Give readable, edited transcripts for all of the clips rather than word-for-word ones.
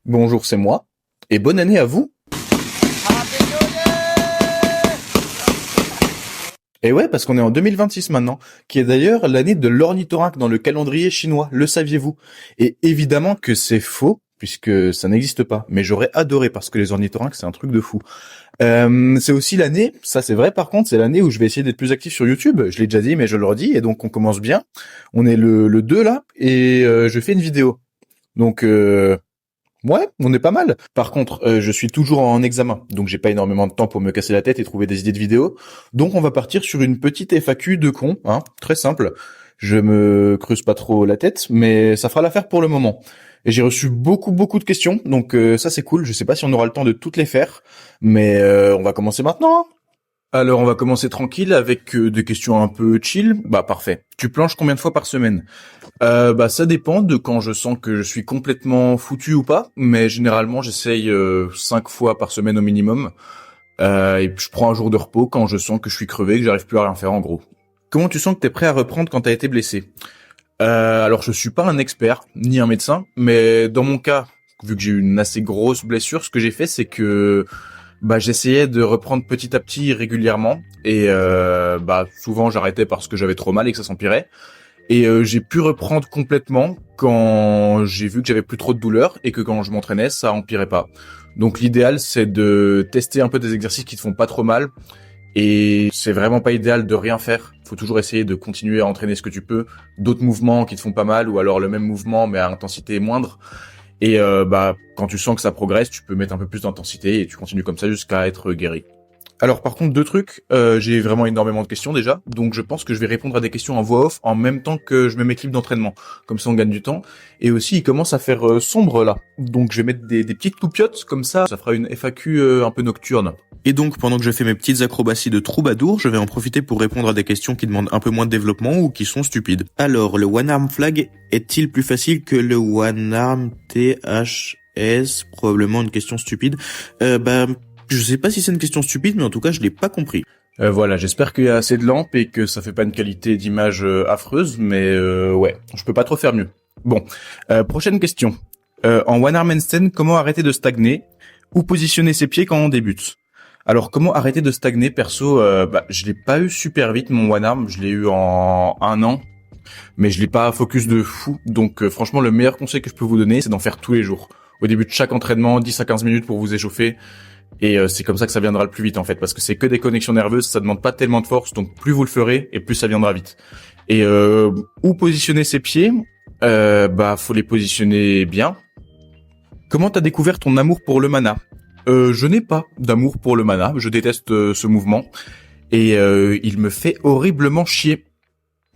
Bonjour, c'est moi. Et bonne année à vous. Et ouais, parce qu'on est en 2026 maintenant, qui est d'ailleurs l'année de l'ornithorynque dans le calendrier chinois, le saviez-vous? Et évidemment que c'est faux, puisque ça n'existe pas. Mais j'aurais adoré, parce que les ornithorynques, c'est un truc de fou. C'est aussi l'année, ça c'est vrai par contre, c'est l'année où je vais essayer d'être plus actif sur YouTube. Je l'ai déjà dit, mais je le redis, et donc on commence bien. On est le 2 là, et je fais une vidéo. Donc, ouais, on est pas mal. Par contre, je suis toujours en examen, donc j'ai pas énormément de temps pour me casser la tête et trouver des idées de vidéos. Donc on va partir sur une petite FAQ de con, hein, très simple. Je me creuse pas trop la tête, mais ça fera l'affaire pour le moment. Et j'ai reçu beaucoup de questions, donc ça c'est cool. Je sais pas si on aura le temps de toutes les faire, mais on va commencer maintenant, hein. Alors on va commencer tranquille avec des questions un peu chill. Bah parfait. Tu planches combien de fois par semaine? Bah ça dépend de quand je sens que je suis complètement foutu ou pas, mais généralement j'essaye 5 fois par semaine au minimum. Et puis je prends un jour de repos quand je sens que je suis crevé, que j'arrive plus à rien faire en gros. Comment tu sens que t'es prêt à reprendre quand t'as été blessé? Alors je suis pas un expert ni un médecin, mais dans mon cas, vu que j'ai eu une assez grosse blessure, ce que j'ai fait c'est que j'essayais de reprendre petit à petit régulièrement et souvent j'arrêtais parce que j'avais trop mal et que ça s'empirait. Et j'ai pu reprendre complètement quand j'ai vu que j'avais plus trop de douleur et que quand je m'entraînais, ça empirait pas. Donc l'idéal, c'est de tester un peu des exercices qui te font pas trop mal. Et c'est vraiment pas idéal de rien faire. Faut toujours essayer de continuer à entraîner ce que tu peux, d'autres mouvements qui te font pas mal ou alors le même mouvement mais à intensité moindre. Et quand tu sens que ça progresse, tu peux mettre un peu plus d'intensité et tu continues comme ça jusqu'à être guéri. Alors par contre, deux trucs, j'ai vraiment énormément de questions déjà, donc je pense que je vais répondre à des questions en voix off en même temps que je mets mes clips d'entraînement, comme ça on gagne du temps. Et aussi il commence à faire sombre là, donc je vais mettre des petites loupiottes, comme ça fera une FAQ un peu nocturne. Et donc pendant que je fais mes petites acrobaties de troubadour, je vais en profiter pour répondre à des questions qui demandent un peu moins de développement ou qui sont stupides. Alors, le One Arm Flag est-il plus facile que le One Arm THS? Probablement une question stupide. Je sais pas si c'est une question stupide, mais en tout cas, je l'ai pas compris. Voilà, j'espère qu'il y a assez de lampes et que ça fait pas une qualité d'image affreuse, mais ouais, je peux pas trop faire mieux. Bon, prochaine question. En One Arm Handstand, comment arrêter de stagner? Où positionner ses pieds quand on débute? Alors, comment arrêter de stagner? Perso, je l'ai pas eu super vite, mon One Arm, je l'ai eu en 1 an, mais je l'ai pas focus de fou, donc franchement, le meilleur conseil que je peux vous donner, c'est d'en faire tous les jours. Au début de chaque entraînement, 10 à 15 minutes pour vous échauffer. Et c'est comme ça que ça viendra le plus vite en fait, parce que c'est que des connexions nerveuses, ça demande pas tellement de force, donc plus vous le ferez et plus ça viendra vite. Et où positionner ses pieds? Faut les positionner bien. Comment t'as découvert ton amour pour le mana? Je n'ai pas d'amour pour le mana, je déteste ce mouvement et il me fait horriblement chier.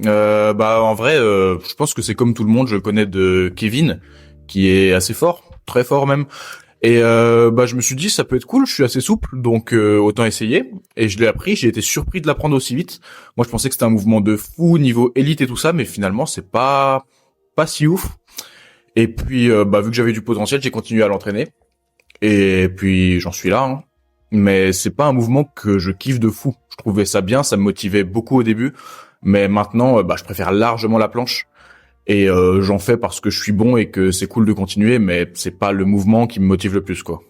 En vrai, je pense que c'est comme tout le monde, je connais de Kevin qui est assez fort, très fort même. Et je me suis dit ça peut être cool, je suis assez souple, donc autant essayer. Et je l'ai appris, j'ai été surpris de l'apprendre aussi vite. Moi je pensais que c'était un mouvement de fou niveau élite et tout ça, mais finalement c'est pas si ouf. Et puis vu que j'avais du potentiel, j'ai continué à l'entraîner. Et puis j'en suis là, hein. Mais c'est pas un mouvement que je kiffe de fou. Je trouvais ça bien, ça me motivait beaucoup au début, mais maintenant je préfère largement la planche. Et j'en fais parce que je suis bon et que c'est cool de continuer, mais c'est pas le mouvement qui me motive le plus, quoi.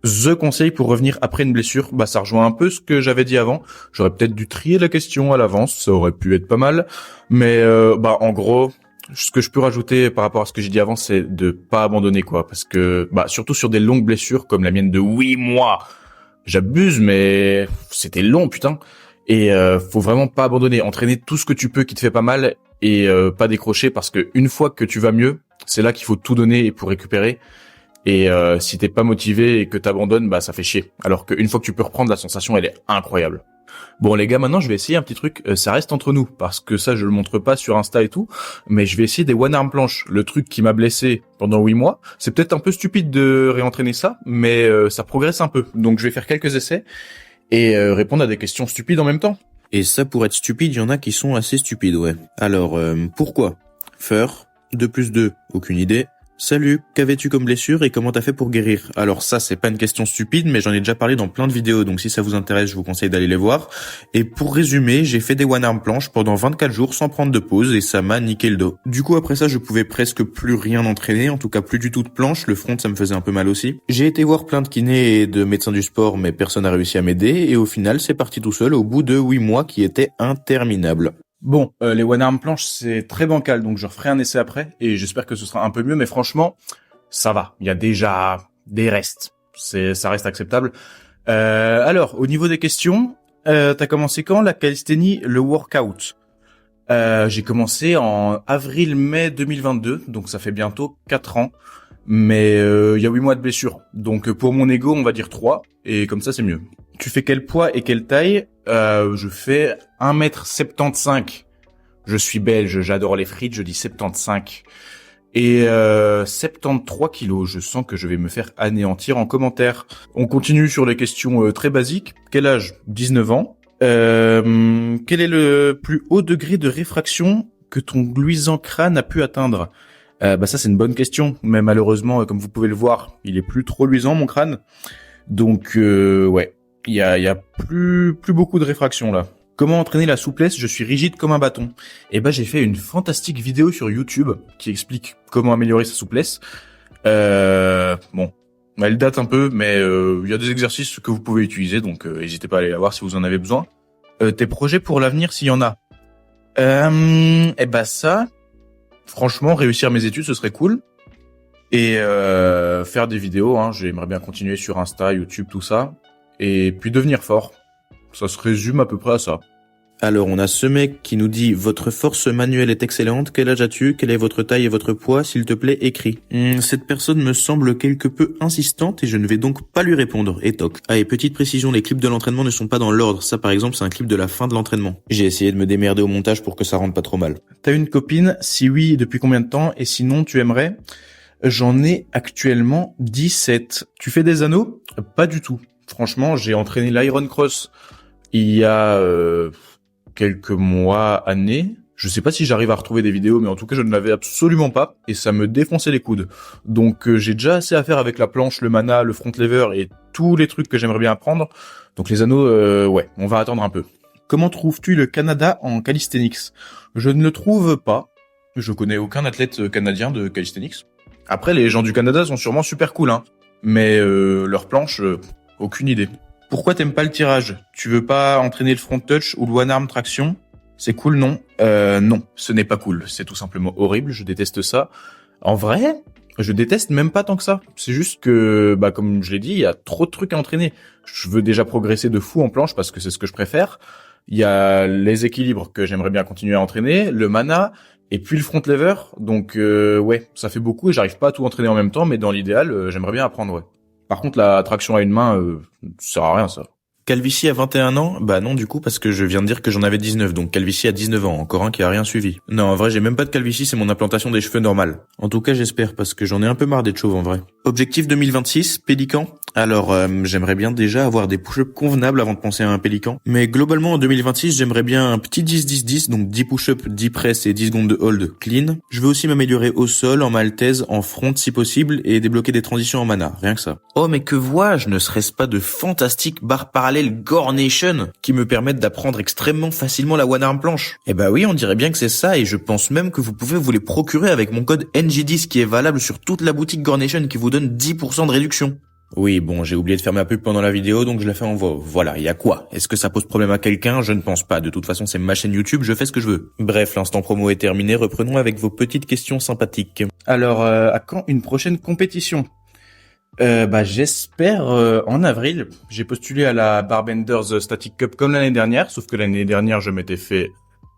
The conseil pour revenir après une blessure, ça rejoint un peu ce que j'avais dit avant. J'aurais peut-être dû trier la question à l'avance, ça aurait pu être pas mal. Mais en gros, ce que je peux rajouter par rapport à ce que j'ai dit avant, c'est de pas abandonner, quoi. Parce que surtout sur des longues blessures comme la mienne de 8 mois, j'abuse, mais c'était long, putain. Et faut vraiment pas abandonner, entraîner tout ce que tu peux qui te fait pas mal et pas décrocher, parce que une fois que tu vas mieux, c'est là qu'il faut tout donner pour récupérer. Et si t'es pas motivé et que t'abandonnes, ça fait chier. Alors qu'une fois que tu peux reprendre, la sensation elle est incroyable. Bon les gars, maintenant je vais essayer un petit truc, ça reste entre nous, parce que ça je le montre pas sur Insta et tout, mais je vais essayer des one arm planches. Le truc qui m'a blessé pendant 8 mois, c'est peut-être un peu stupide de réentraîner ça, mais ça progresse un peu. Donc je vais faire quelques essais et répondre à des questions stupides en même temps. Et ça, pour être stupide, il y en a qui sont assez stupides, ouais. Alors, pourquoi? Feur, 2 plus 2, aucune idée. Salut, qu'avais-tu comme blessure et comment t'as fait pour guérir? Alors ça, c'est pas une question stupide, mais j'en ai déjà parlé dans plein de vidéos, donc si ça vous intéresse, je vous conseille d'aller les voir. Et pour résumer, j'ai fait des one-arm planches pendant 24 jours sans prendre de pause et ça m'a niqué le dos. Du coup, après ça, je pouvais presque plus rien entraîner, en tout cas plus du tout de planche, le front ça me faisait un peu mal aussi. J'ai été voir plein de kinés et de médecins du sport, mais personne n'a réussi à m'aider, et au final, c'est parti tout seul au bout de 8 mois qui étaient interminables. Bon, les one arm planches, c'est très bancal, donc je referai un essai après, et j'espère que ce sera un peu mieux, mais franchement, ça va. Il y a déjà des restes. Ça reste acceptable. Alors, au niveau des questions, t'as commencé quand la calisthénie, le workout? J'ai commencé en avril-mai 2022, donc ça fait bientôt 4 ans. Mais il y a 8 mois de blessure. Donc pour mon ego, on va dire 3, et comme ça c'est mieux. Tu fais quel poids et quelle taille? Je fais 1m75. Je suis belge, j'adore les frites, je dis 75. Et 73 kilos, je sens que je vais me faire anéantir en commentaire. On continue sur les questions très basiques. Quel âge? 19 ans. Quel est le plus haut degré de réfraction que ton luisant crâne a pu atteindre? Ça c'est une bonne question, mais malheureusement, comme vous pouvez le voir, il est plus trop luisant mon crâne. Donc ouais, il y a plus beaucoup de réfraction là. Comment entraîner la souplesse? Je suis rigide comme un bâton. J'ai fait une fantastique vidéo sur YouTube qui explique comment améliorer sa souplesse. Bon, elle date un peu, mais il y a des exercices que vous pouvez utiliser, donc n'hésitez pas à aller la voir si vous en avez besoin. Tes projets pour l'avenir s'il y en a? Ça, franchement, réussir mes études, ce serait cool. Et faire des vidéos, hein, j'aimerais bien continuer sur Insta, YouTube, tout ça. Et puis devenir fort. Ça se résume à peu près à ça. Alors, on a ce mec qui nous dit « Votre force manuelle est excellente, quel âge as-tu? Quelle est votre taille et votre poids? S'il te plaît, écris. » Cette personne me semble quelque peu insistante et je ne vais donc pas lui répondre, et toc. Ah, et petite précision, les clips de l'entraînement ne sont pas dans l'ordre. Ça, par exemple, c'est un clip de la fin de l'entraînement. J'ai essayé de me démerder au montage pour que ça rentre pas trop mal. T'as une copine? Si oui, depuis combien de temps? Et sinon, tu aimerais? J'en ai actuellement 17. Tu fais des anneaux? Pas du tout. Franchement, j'ai entraîné l'Iron Cross il y a quelques mois, années. Je sais pas si j'arrive à retrouver des vidéos, mais en tout cas, je ne l'avais absolument pas, et ça me défonçait les coudes. Donc, j'ai déjà assez à faire avec la planche, le mana, le front lever, et tous les trucs que j'aimerais bien apprendre. Donc, les anneaux, ouais, on va attendre un peu. Comment trouves-tu le Canada en calisthenics? Je ne le trouve pas. Je connais aucun athlète canadien de calisthenics. Après, les gens du Canada sont sûrement super cool, hein. Mais leur planche, aucune idée. Pourquoi t'aimes pas le tirage? Tu veux pas entraîner le front touch ou le one arm traction? C'est cool, non? Non, ce n'est pas cool. C'est tout simplement horrible. Je déteste ça. En vrai, je déteste même pas tant que ça. C'est juste que, comme je l'ai dit, il y a trop de trucs à entraîner. Je veux déjà progresser de fou en planche parce que c'est ce que je préfère. Il y a les équilibres que j'aimerais bien continuer à entraîner, le mana, et puis le front lever. Donc ouais, ça fait beaucoup et j'arrive pas à tout entraîner en même temps, mais dans l'idéal, j'aimerais bien apprendre, ouais. Par contre, la traction à une main, ça sert à rien, ça. Calvitie à 21 ans? Bah non du coup parce que je viens de dire que j'en avais 19, donc calvitie à 19 ans, encore un qui a rien suivi. Non, en vrai j'ai même pas de calvitie, c'est mon implantation des cheveux normale. En tout cas j'espère parce que j'en ai un peu marre d'être chauve en vrai. Objectif 2026, pélican? Alors j'aimerais bien déjà avoir des push-ups convenables avant de penser à un pélican. Mais globalement en 2026 j'aimerais bien un petit 10-10-10, donc 10 push-ups, 10 press et 10 secondes de hold clean. Je veux aussi m'améliorer au sol, en maltaise, en front si possible et débloquer des transitions en mana, rien que ça. Oh mais que vois-je, ne serait-ce pas de fantastiques barres parallèles Gore Nation qui me permettent d'apprendre extrêmement facilement la one arm planche? Eh bah oui, on dirait bien que c'est ça et je pense même que vous pouvez vous les procurer avec mon code NG10 qui est valable sur toute la boutique Gore Nation qui vous donne 10% de réduction. Oui, bon, j'ai oublié de faire ma pub pendant la vidéo, donc je la fais en voix. Voilà, y a quoi? Est-ce que ça pose problème à quelqu'un? Je ne pense pas. De toute façon, c'est ma chaîne YouTube, je fais ce que je veux. Bref, l'instant promo est terminé, reprenons avec vos petites questions sympathiques. Alors, à quand une prochaine compétition? J'espère en avril. J'ai postulé à la Barbenders Static Cup comme l'année dernière, sauf que l'année dernière, je m'étais fait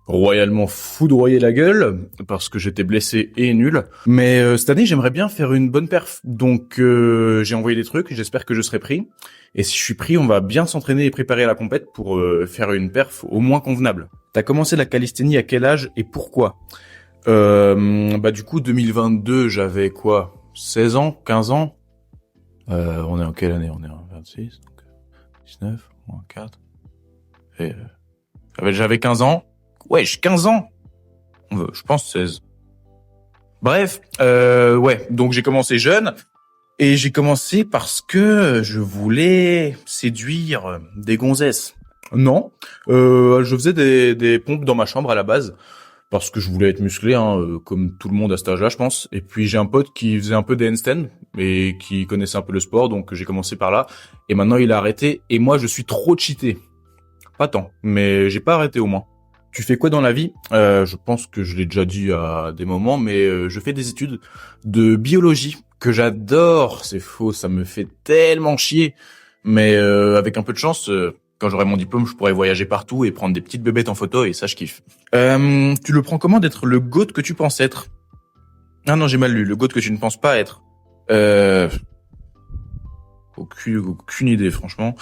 royalement foudroyer la gueule parce que j'étais blessé et nul. Mais cette année, j'aimerais bien faire une bonne perf. Donc j'ai envoyé des trucs, j'espère que je serai pris. Et si je suis pris, on va bien s'entraîner et préparer à la compète pour faire une perf au moins convenable. T'as commencé la calisthénie à quel âge et pourquoi? Du coup, 2022, j'avais quoi? 16 ans? 15 ans? On est en quelle année? On est en 26, donc 19, moins 4. Et j'avais 15 ans. Ouais, j'ai 15 ans. Je pense 16. Bref, ouais, donc j'ai commencé jeune et j'ai commencé parce que je voulais séduire des gonzesses. Non, je faisais des pompes dans ma chambre à la base parce que je voulais être musclé, hein, comme tout le monde à cet âge-là, je pense. Et puis j'ai un pote qui faisait un peu des handstands et qui connaissait un peu le sport, donc j'ai commencé par là. Et maintenant il a arrêté et moi je suis trop cheaté. Pas tant, mais j'ai pas arrêté au moins. Tu fais quoi dans la vie? Je pense que je l'ai déjà dit à des moments, mais je fais des études de biologie que j'adore. C'est faux, ça me fait tellement chier. Mais avec un peu de chance, quand j'aurai mon diplôme, je pourrai voyager partout et prendre des petites bébêtes en photo et ça, je kiffe. Tu le prends comment d'être le GOAT que tu penses être? Ah non, j'ai mal lu. Le GOAT que tu ne penses pas être. Aucune idée, franchement.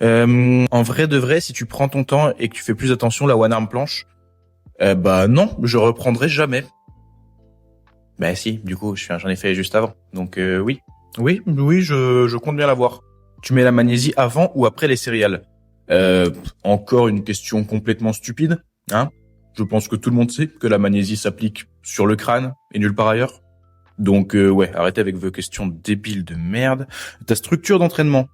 En vrai de vrai, si tu prends ton temps et que tu fais plus attention la one arm planche, bah non, je reprendrai jamais. Bah si, du coup, j'en ai fait juste avant. Donc oui. Oui, je compte bien l'avoir. Tu mets la magnésie avant ou après les céréales? Encore une question complètement stupide, hein? Je pense que tout le monde sait que la magnésie s'applique sur le crâne et nulle part ailleurs. Donc ouais, arrêtez avec vos questions débiles de merde. Ta structure d'entraînement.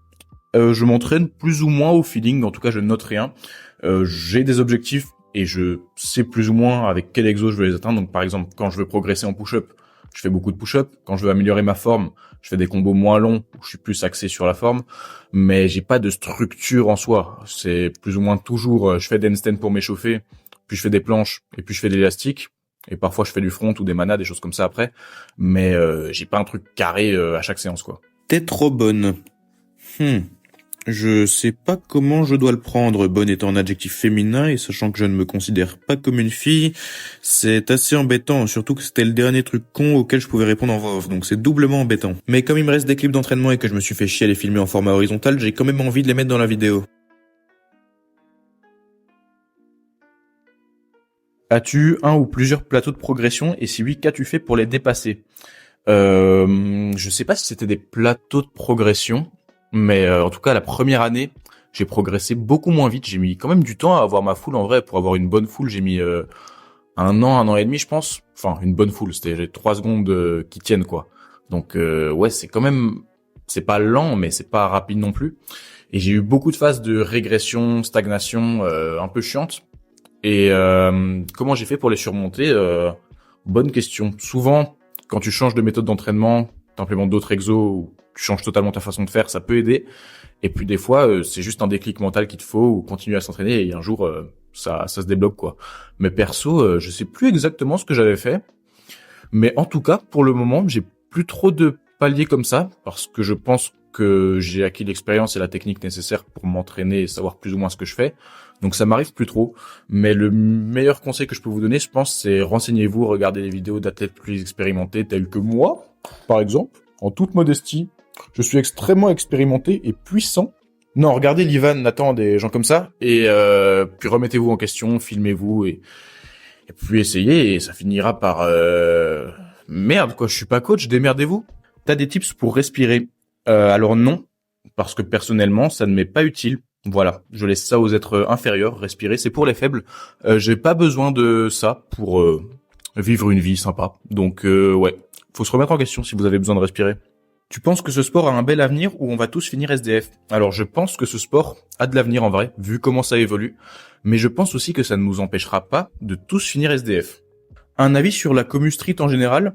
Je m'entraîne plus ou moins au feeling, en tout cas je note rien. J'ai des objectifs et je sais plus ou moins avec quel exo je veux les atteindre. Donc par exemple, quand je veux progresser en push-up, je fais beaucoup de push-up. Quand je veux améliorer ma forme, je fais des combos moins longs où je suis plus axé sur la forme. Mais j'ai pas de structure en soi. C'est plus ou moins toujours, je fais des handstands pour m'échauffer, puis je fais des planches et puis je fais de l'élastique. Et parfois je fais du front ou des manas, des choses comme ça après. Mais j'ai pas un truc carré à chaque séance quoi. T'es trop bonne. Je sais pas comment je dois le prendre, bonne étant un adjectif féminin et sachant que je ne me considère pas comme une fille, c'est assez embêtant, surtout que c'était le dernier truc con auquel je pouvais répondre en voix off, donc c'est doublement embêtant. Mais comme il me reste des clips d'entraînement et que je me suis fait chier à les filmer en format horizontal, j'ai quand même envie de les mettre dans la vidéo. As-tu un ou plusieurs plateaux de progression et si oui, qu'as-tu fait pour les dépasser? Je sais pas si c'était des plateaux de progression, mais en tout cas la première année, j'ai progressé beaucoup moins vite. J'ai mis quand même du temps à avoir ma foule en vrai. Pour avoir une bonne foule, j'ai mis un an et demi, je pense. Enfin, une bonne foule, c'était les 3 secondes qui tiennent quoi. Donc ouais, c'est quand même, c'est pas lent, mais c'est pas rapide non plus. Et j'ai eu beaucoup de phases de régression, stagnation, un peu chiantes. Et comment j'ai fait pour les surmonter? Bonne question. Souvent, quand tu changes de méthode d'entraînement, t'implémentes d'autres exos ou tu changes totalement ta façon de faire, ça peut aider. Et puis des fois, c'est juste un déclic mental qu'il te faut ou continuer à s'entraîner et un jour, ça se débloque quoi. Mais perso, je sais plus exactement ce que j'avais fait. Mais en tout cas, pour le moment, j'ai plus trop de paliers comme ça parce que je pense que j'ai acquis l'expérience et la technique nécessaire pour m'entraîner et savoir plus ou moins ce que je fais. Donc ça m'arrive plus trop. Mais le meilleur conseil que je peux vous donner, je pense, c'est renseignez-vous, regardez les vidéos d'athlètes plus expérimentés tels que moi, par exemple. En toute modestie, je suis extrêmement expérimenté et puissant. Non, regardez l'Ivan, Nathan, des gens comme ça, et puis remettez-vous en question, filmez-vous et puis essayez et ça finira par merde quoi, je suis pas coach, démerdez-vous. T'as des tips pour respirer? Alors non, parce que personnellement, ça ne m'est pas utile. Voilà, je laisse ça aux êtres inférieurs. Respirer, c'est pour les faibles. J'ai pas besoin de ça pour vivre une vie sympa. Donc ouais, faut se remettre en question si vous avez besoin de respirer. Tu penses que ce sport a un bel avenir ou on va tous finir SDF? Alors je pense que ce sport a de l'avenir en vrai, vu comment ça évolue. Mais je pense aussi que ça ne nous empêchera pas de tous finir SDF. Un avis sur la commu street en général?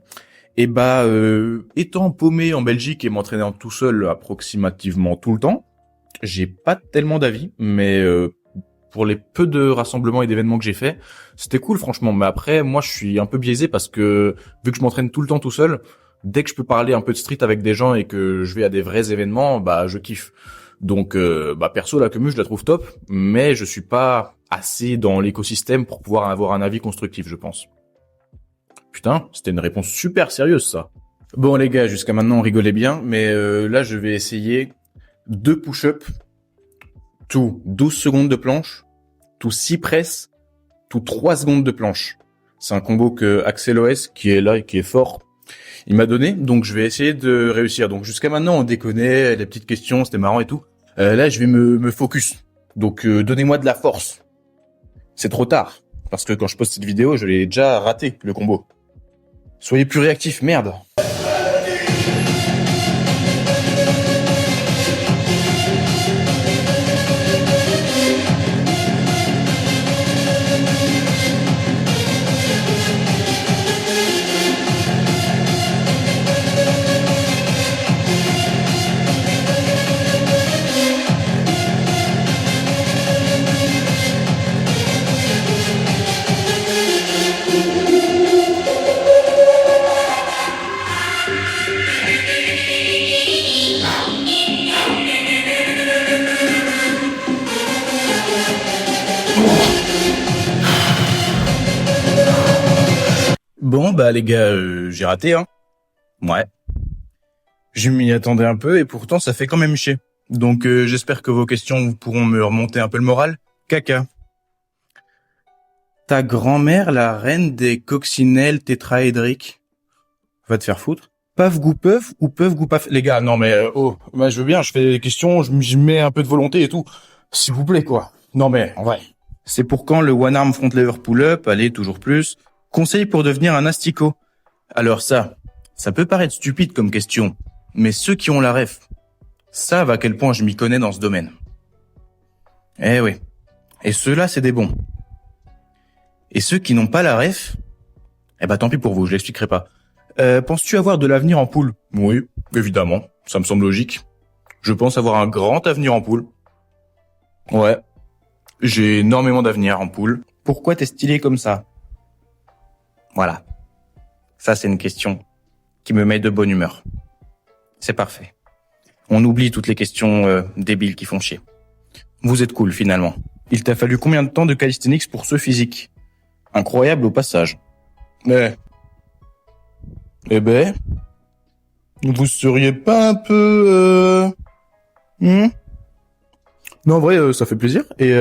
Eh bah, étant paumé en Belgique et m'entraînant tout seul approximativement tout le temps, j'ai pas tellement d'avis, mais pour les peu de rassemblements et d'événements que j'ai fait, c'était cool franchement. Mais après, moi je suis un peu biaisé parce que vu que je m'entraîne tout le temps tout seul, dès que je peux parler un peu de street avec des gens et que je vais à des vrais événements, bah je kiffe. Donc bah perso la commu je la trouve top, mais je suis pas assez dans l'écosystème pour pouvoir avoir un avis constructif, je pense. Putain, c'était une réponse super sérieuse ça. Bon les gars, jusqu'à maintenant on rigolait bien, mais là je vais essayer 2 push-ups, tout 12 secondes de planche, tout 6 presses, tout 3 secondes de planche. C'est un combo que Axel OS, qui est là et qui est fort, il m'a donné, donc je vais essayer de réussir. Donc jusqu'à maintenant on déconnait, les petites questions, c'était marrant et tout. Là je vais me focus. Donc donnez-moi de la force. C'est trop tard, parce que quand je poste cette vidéo, je l'ai déjà raté, le combo. Soyez plus réactifs, merde. Bon, bah les gars, j'ai raté, hein. Ouais. Je m'y attendais un peu et pourtant ça fait quand même chier. Donc j'espère que vos questions pourront me remonter un peu le moral. Caca. Ta grand-mère, la reine des coccinelles tétraédriques. Va te faire foutre. Paf goût peuf ou peuf goût paf. Les gars, non mais moi je veux bien, je fais des questions, je mets un peu de volonté et tout. S'il vous plaît quoi. Non mais en vrai. C'est pour quand le one arm front lever pull up, allez toujours plus. Conseil pour devenir un asticot. Alors ça peut paraître stupide comme question, mais ceux qui ont la ref savent à quel point je m'y connais dans ce domaine. Eh oui. Et ceux-là, c'est des bons. Et ceux qui n'ont pas la ref, eh ben tant pis pour vous, je l'expliquerai pas. Penses-tu avoir de l'avenir en poule? Oui, évidemment, ça me semble logique. Je pense avoir un grand avenir en poule. Ouais, j'ai énormément d'avenir en poule. Pourquoi t'es stylé comme ça? Voilà. Ça, c'est une question qui me met de bonne humeur. C'est parfait. On oublie toutes les questions débiles qui font chier. Vous êtes cool, finalement. Il t'a fallu combien de temps de calisthenics pour ce physique? Incroyable au passage. Mais... Eh ben... Vous seriez pas un peu... Non, en vrai, ça fait plaisir. Et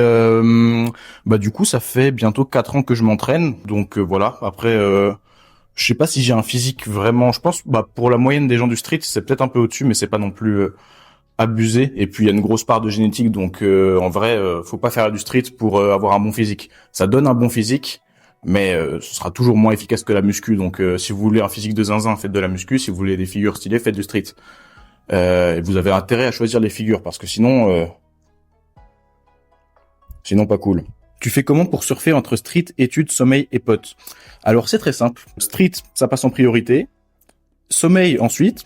bah du coup, ça fait bientôt 4 ans que je m'entraîne. Donc voilà, après... je sais pas si j'ai un physique vraiment... Je pense, bah pour la moyenne des gens du street, c'est peut-être un peu au-dessus, mais c'est pas non plus abusé. Et puis il y a une grosse part de génétique, donc en vrai, faut pas faire du street pour avoir un bon physique. Ça donne un bon physique, mais ce sera toujours moins efficace que la muscu. Donc si vous voulez un physique de zinzin, faites de la muscu. Si vous voulez des figures stylées, faites du street. Et vous avez intérêt à choisir les figures, parce que sinon pas cool. Tu fais comment pour surfer entre street, études, sommeil et potes? Alors c'est très simple. Street, ça passe en priorité. Sommeil ensuite.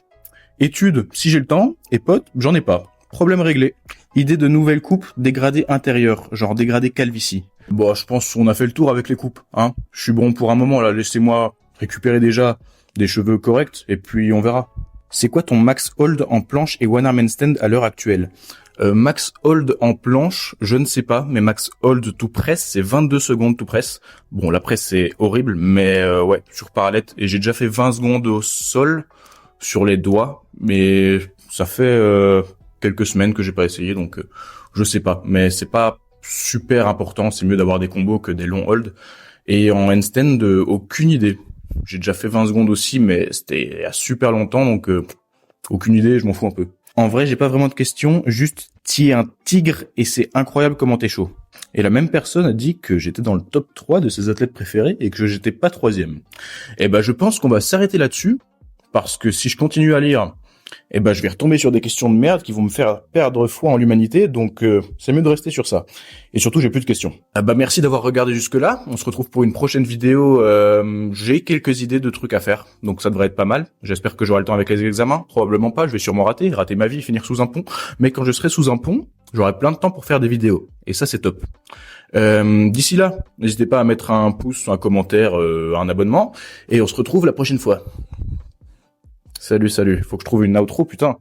Études, si j'ai le temps. Et potes, j'en ai pas. Problème réglé. Idée de nouvelle coupe dégradé intérieur, genre dégradé calvitie. Bon, je pense qu'on a fait le tour avec les coupes, hein. Je suis bon pour un moment là. Laissez-moi récupérer déjà des cheveux corrects et puis on verra. C'est quoi ton max hold en planche et one arm handstand à l'heure actuelle? Max hold en planche, je ne sais pas, mais max hold tout press, c'est 22 secondes tout press. Bon, la presse c'est horrible, mais ouais, sur parallèle. Et j'ai déjà fait 20 secondes au sol, sur les doigts, mais ça fait quelques semaines que j'ai pas essayé, donc je sais pas. Mais c'est pas super important, c'est mieux d'avoir des combos que des longs holds. Et en handstand, aucune idée. J'ai déjà fait 20 secondes aussi, mais c'était il y a super longtemps, donc aucune idée, je m'en fous un peu. En vrai, j'ai pas vraiment de questions, juste t'y es un tigre et c'est incroyable comment t'es chaud. Et la même personne a dit que j'étais dans le top 3 de ses athlètes préférés et que j'étais pas 3e. Et ben je pense qu'on va s'arrêter là-dessus, parce que si je continue à lire, eh ben je vais retomber sur des questions de merde qui vont me faire perdre foi en l'humanité, donc c'est mieux de rester sur ça. Et surtout, j'ai plus de questions. Bah merci d'avoir regardé jusque-là, on se retrouve pour une prochaine vidéo. J'ai quelques idées de trucs à faire, donc ça devrait être pas mal. J'espère que j'aurai le temps avec les examens, probablement pas, je vais sûrement rater ma vie, finir sous un pont, mais quand je serai sous un pont, j'aurai plein de temps pour faire des vidéos, et ça c'est top. D'ici là, n'hésitez pas à mettre un pouce, un commentaire, un abonnement, et on se retrouve la prochaine fois. Salut, faut que je trouve une outro, putain.